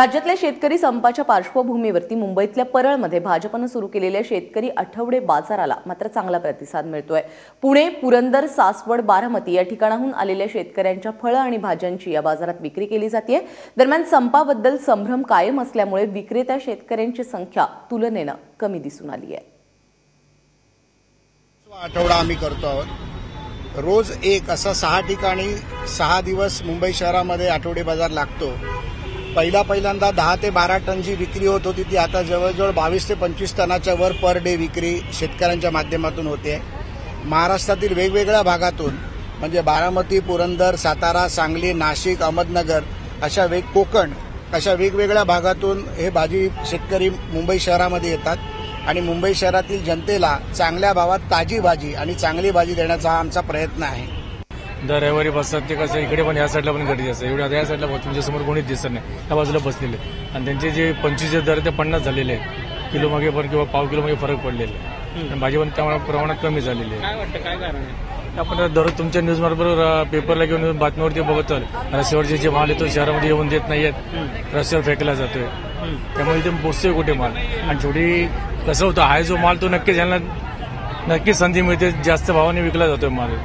राज्यातल्या शेतकरी संपाच्या पार्श्वभूमीवरती मुंबईतल्या परळमध्ये भाजपनं सुरू केलेल्या शेतकरी आठवडे बाजाराला मात्र चांगला प्रतिसाद मिळतोय। पुणे, पुरंदर, सासवड, बारामती या ठिकाणाहून आलेल्या शेतकऱ्यांच्या फळं आणि भाज्यांची या बाजारात विक्री केली जाते। दरम्यान संपाबद्दल संभ्रम कायम असल्यामुळे विक्रेत्या शेतकऱ्यांची संख्या तुलनेनं कमी दिसून आली आहे। आठवडा आम्ही करतो आहोत। रोज एक असा 6 ठिकाणी 6 दिवस मुंबई शहरामध्ये आठवडे बाजार लागतो। पहिल्यांदा 10 ते 12 टन जी विक्री होत होती ती आता जवळजवळ 22 ते 25 टनाच्या वर पर डे विक्री शेतकऱ्यांच्या माध्यमातून होते। महाराष्ट्रातील वेगवेगळ्या भागातून म्हणजे बारामती, पुरंदर, सातारा, सांगली, नाशिक, अहमदनगर कोकण अशा वेगवेगळ्या भागातून हे भाजी शेतकरी मुंबई शहरामध्ये येतात आणि मुंबई शहरातील जनतेला चांगल्या भावात ताजी भाजी आणि चांगली भाजी देण्याचा आमचा प्रयत्न आहे। दर रविवारी बसतात ते कसं इकडे पण या साईडला पण गर्दी असते। एवढ्या या साईडला तुमच्या समोर कोणीच दिसत नाही, त्या बाजूला बसलेले आणि त्यांचे जे 25 दर ते 50 झालेले आहेत। किलो मागे पण किंवा पाव किलो मागे फरक पडलेले आहे। भाजी पण त्या प्रमाणात कमी झालेली आहे। काय वाटतं काय कारण आहे? आपण दररोज तुमच्या न्यूज बरोबर पेपरला घेऊन बातमीवरती बघतो रस्त्यावरचे जे माल येतो शहरामध्ये येऊन देत नाहीयेत, रस्त्यावर फेकला जातोय, त्यामुळे इथे पोचतोय कुठे माल। आणि शेवटी कसं होतं, हा जो माल तो नक्कीच संधी मिळते, जास्त भावाने विकला जातोय माल।